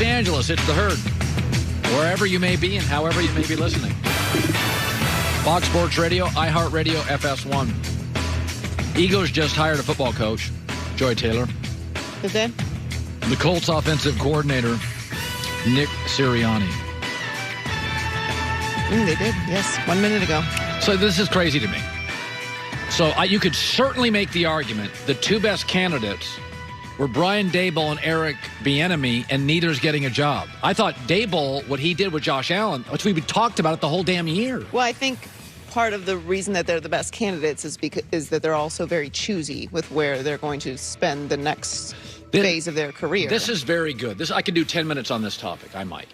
Angeles, it's The Herd. Wherever you may be and however you may be listening. Fox Sports Radio, iHeartRadio, FS1. Eagles just hired a football coach, Joy Taylor. Did they? The Colts offensive coordinator, Nick Sirianni. They did, yes, 1 minute ago. So this is crazy to me. So you could certainly make the argument the two best candidates were Brian Daboll and Eric Bieniemy, and neither's getting a job. I thought Daboll, what he did with Josh Allen, which we talked about it the whole damn year. Well, I think part of the reason that they're the best candidates is that they're also very choosy with where they're going to spend the next phase of their career. This is very good. I could do 10 minutes on this topic. I might.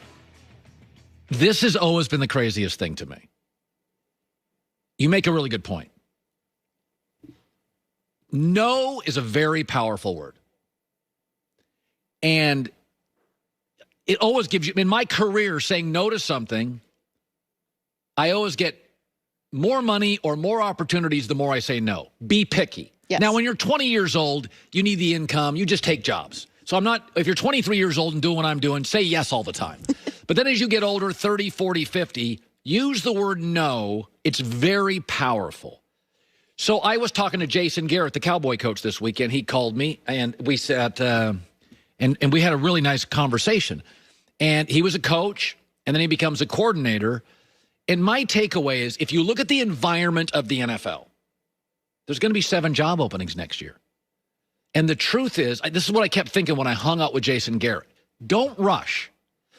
This has always been the craziest thing to me. You make a really good point. No is a very powerful word. And it always gives you, in my career, saying no to something, I always get more money or more opportunities the more I say no. Be picky. Yes. Now, when you're 20 years old, you need the income. You just take jobs. So if you're 23 years old and doing what I'm doing, say yes all the time. But then as you get older, 30, 40, 50, use the word no. It's very powerful. So I was talking to Jason Garrett, the Cowboy coach, this weekend. He called me, and we sat, and we had a really nice conversation. And he was a coach, and then he becomes a coordinator. And my takeaway is, if you look at the environment of the NFL, there's going to be 7 job openings next year. And the truth is, this is what I kept thinking when I hung out with Jason Garrett. Don't rush.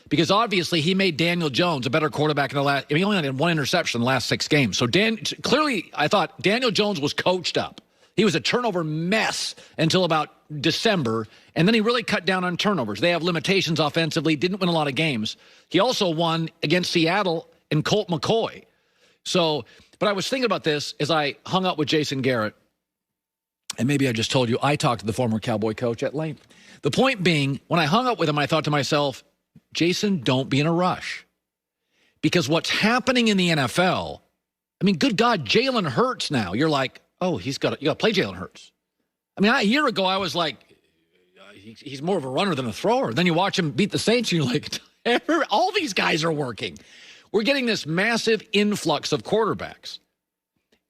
Because obviously he made Daniel Jones a better quarterback in the last. He only had 1 interception in the last 6 games. So clearly, I thought Daniel Jones was coached up. He was a turnover mess until about December, and then he really cut down on turnovers. They have limitations offensively, didn't win a lot of games. He also won against Seattle and Colt McCoy. So, but I was thinking about this as I hung out with Jason Garrett, and maybe I just told you I talked to the former Cowboy coach at length. The point being, when I hung out with him, I thought to myself, Jason, don't be in a rush. Because what's happening in the NFL, I mean, good God, Jalen Hurts now. You're like, oh, you got to play Jalen Hurts. I mean, a year ago, I was like, he's more of a runner than a thrower. Then you watch him beat the Saints, and you're like, all these guys are working. We're getting this massive influx of quarterbacks.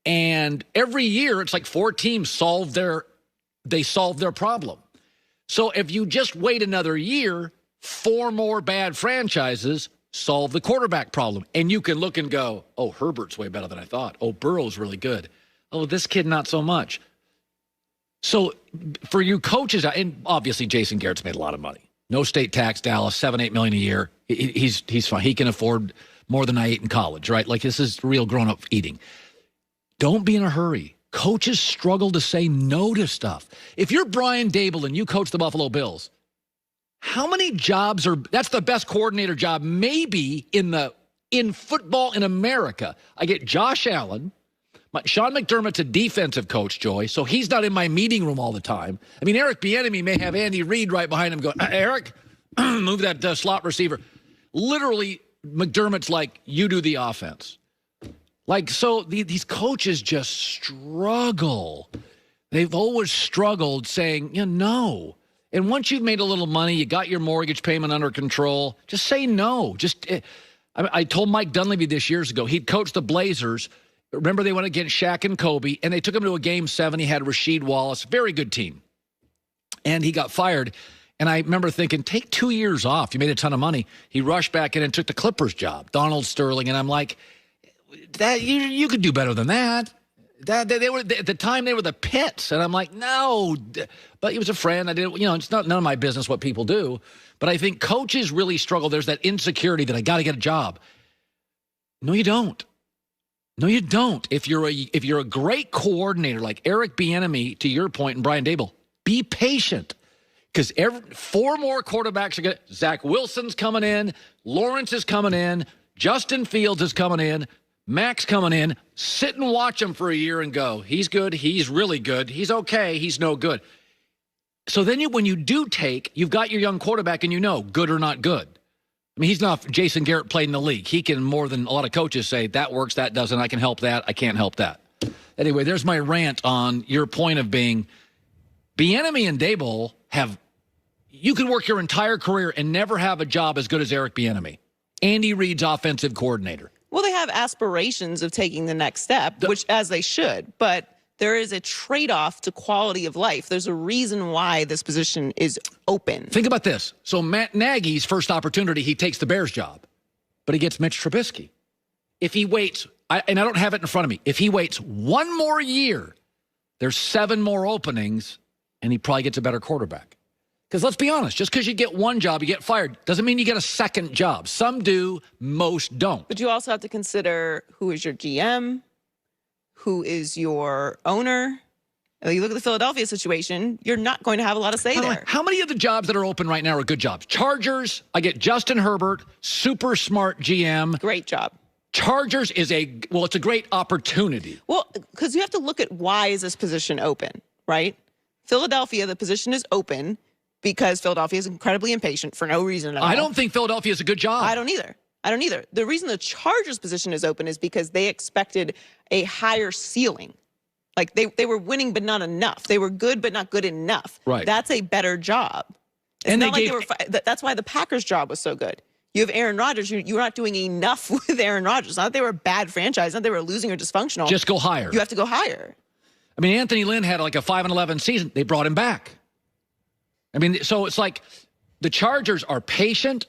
And every year, it's like 4 teams solve their problem. So if you just wait another year, 4 more bad franchises solve the quarterback problem. And you can look and go, oh, Herbert's way better than I thought. Oh, Burrow's really good. Oh, this kid, not so much. So for you coaches, and obviously Jason Garrett's made a lot of money. No state tax, Dallas, $7-8 million a year. He's fine. He can afford more than I ate in college, right? Like, this is real grown-up eating. Don't be in a hurry. Coaches struggle to say no to stuff. If you're Brian Daboll and you coach the Buffalo Bills, how many jobs that's the best coordinator job maybe in football in America. I get Josh Allen. Sean McDermott's a defensive coach, Joy, so he's not in my meeting room all the time. I mean, Eric Bieniemy may have Andy Reid right behind him going, Eric, move that slot receiver. Literally, McDermott's like, you do the offense. Like, so these coaches just struggle. They've always struggled saying, no. And once you've made a little money, you got your mortgage payment under control, just say no. I told Mike Dunleavy this years ago, he'd coached the Blazers. Remember, they went against Shaq and Kobe, and they took him to a Game 7. He had Rasheed Wallace, very good team. And he got fired. And I remember thinking, take 2 years off. You made a ton of money. He rushed back in and took the Clippers job, Donald Sterling. And I'm like, that you could do better than that. They were at the time they were the pits, and I'm like, no. But he was a friend. I didn't, it's not none of my business what people do. But I think coaches really struggle. There's that insecurity that I got to get a job. No, you don't. No, you don't. If you're a great coordinator like Eric Bieniemy, to your point, and Brian Daboll, be patient. Because 4 more quarterbacks are going to. Zach Wilson's coming in. Lawrence is coming in. Justin Fields is coming in. Max coming in. Sit and watch him for a year and go, he's good. He's really good. He's okay. He's no good. So then when you do you've got your young quarterback and good or not good. I mean, he's not Jason Garrett played in the league. He can more than a lot of coaches say, that works, that doesn't. I can help that. I can't help that. Anyway, there's my rant on your point of being Bieniemy and Daboll have you could work your entire career and never have a job as good as Eric Bieniemy, Andy Reid's offensive coordinator. Well, they have aspirations of taking the next step, which as they should, but there is a trade-off to quality of life. There's a reason why this position is open. Think about this. So Matt Nagy's first opportunity, he takes the Bears job, but he gets Mitch Trubisky. If he waits, and I don't have it in front of me, if he waits one more year, there's 7 more openings, and he probably gets a better quarterback. Because let's be honest, just because you get one job, you get fired, doesn't mean you get a second job. Some do, most don't. But you also have to consider who is your GM, who is your owner. You look at the Philadelphia situation, you're not going to have a lot of say there. How many of the jobs that are open right now are good jobs? Chargers, I get Justin Herbert, super smart GM. Great job. Chargers is it's a great opportunity. Well, because you have to look at why is this position open, right? Philadelphia, the position is open because Philadelphia is incredibly impatient for no reason at all. I don't think Philadelphia is a good job. I don't either. The reason the Chargers position is open is because they expected a higher ceiling. Like they were winning, but not enough. They were good, but not good enough. Right. That's a better job. That's why the Packers job was so good. You have Aaron Rodgers. You're not doing enough with Aaron Rodgers. Not that they were a bad franchise. Not that they were losing or dysfunctional. Just go higher. You have to go higher. I mean, Anthony Lynn had like a 5-11 season. They brought him back. I mean, so it's like the Chargers are patient.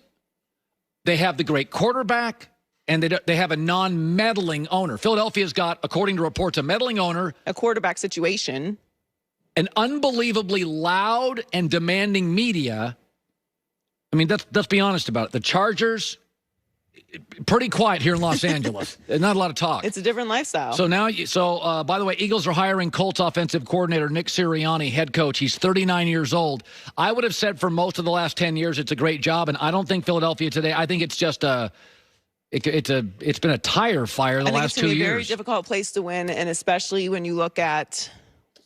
They have the great quarterback, and they have a non-meddling owner. Philadelphia's got, according to reports, a meddling owner. A quarterback situation. An unbelievably loud and demanding media. I mean, let's be honest about it. The Chargers, pretty quiet here in Los Angeles. Not a lot of talk. It's a different lifestyle. So by the way, Eagles are hiring Colts offensive coordinator Nick Sirianni, head coach. He's 39 years old. I would have said for most of the last 10 years it's a great job, and I don't think Philadelphia today. I think it's just it's been a tire fire the last 2 years. It's going to be a very difficult place to win, and especially when you look at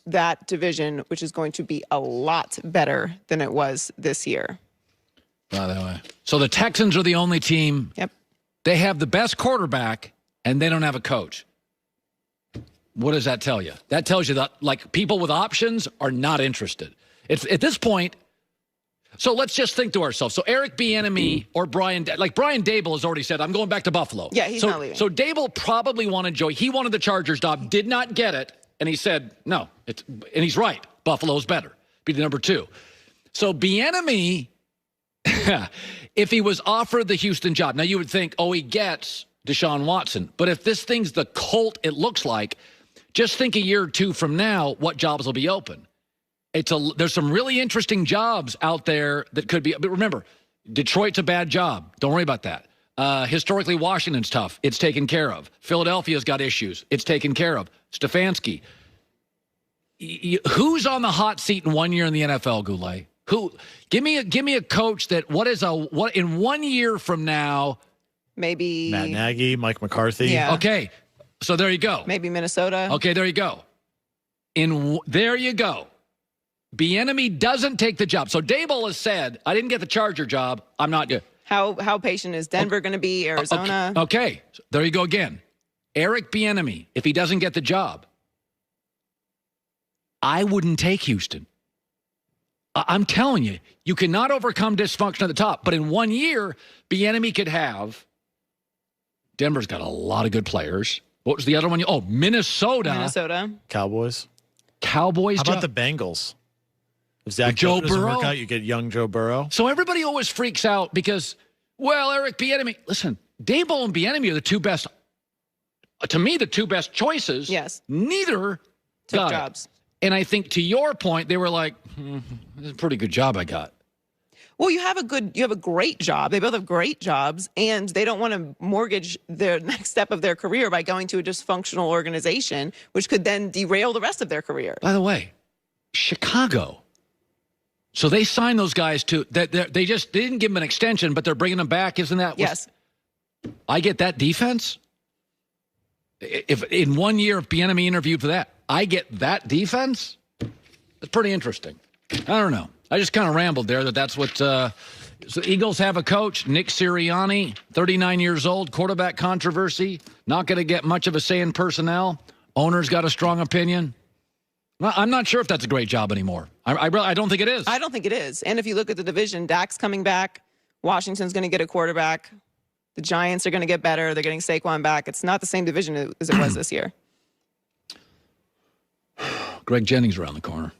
that division, which is going to be a lot better than it was this year. By the way, so the Texans are the only team. Yep. They have the best quarterback, and they don't have a coach. What does that tell you? That tells you that, like, people with options are not interested. It's at this point. So let's just think to ourselves. So Eric Bieniemy or Brian Daboll has already said, I'm going back to Buffalo. Yeah, he's not leaving. So Daboll probably wanted Joey. He wanted the Chargers job, did not get it, and he said, no. And he's right. Buffalo's better. Be the number 2. So Bieniemy, if he was offered the Houston job, now you would think, he gets Deshaun Watson. But if this thing's the Colt it looks like, just think a year or 2 from now, what jobs will be open. There's some really interesting jobs out there that could be. But remember, Detroit's a bad job. Don't worry about that. Historically, Washington's tough. It's taken care of. Philadelphia's got issues. It's taken care of. Stefanski. Who's on the hot seat in 1 year in the NFL, Goulet? Who? Give me a coach that what in 1 year from now? Maybe Matt Nagy, Mike McCarthy. Yeah. Okay, so there you go. Maybe Minnesota. Okay, there you go. There you go. Bieniemy doesn't take the job. So Daboll has said, I didn't get the Charger job. I'm not good. How patient is Denver going to be? Arizona? Okay. So there you go again. Eric Bieniemy, if he doesn't get the job, I wouldn't take Houston. I'm telling you, you cannot overcome dysfunction at the top. But in 1 year, Bieniemy could have. Denver's got a lot of good players. What was the other one? Minnesota. Cowboys. How about the Bengals? If Zach Joe doesn't Burrow? work out, you get young Joe Burrow. So everybody always freaks out because, Eric Bieniemy. Listen, Daboll and Bieniemy are the two best. To me, the two best choices. Yes. Neither took jobs. And I think to your point, they were like, this is a pretty good job I got. Well, you have a great job. They both have great jobs, and they don't want to mortgage their next step of their career by going to a dysfunctional organization, which could then derail the rest of their career. By the way, Chicago. So they signed those guys to that. They didn't give them an extension, but they're bringing them back. Isn't that? Yes. I get that defense. If in 1 year, if Bieniemy interviewed for that, I get that defense. That's pretty interesting. I don't know. I just kind of rambled there. That's what. So Eagles have a coach, Nick Sirianni, 39 years old, quarterback controversy. Not going to get much of a say in personnel. Owner's got a strong opinion. Well, I'm not sure if that's a great job anymore. I don't think it is. I don't think it is. And if you look at the division, Dak's coming back. Washington's going to get a quarterback. The Giants are going to get better. They're getting Saquon back. It's not the same division as it was this year. Greg Jennings around the corner.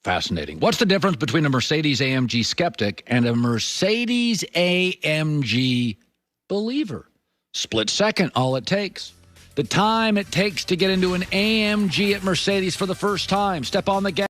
Fascinating. What's the difference between a Mercedes-AMG skeptic and a Mercedes-AMG believer? Split second, all it takes. The time it takes to get into an AMG at Mercedes for the first time. Step on the gas.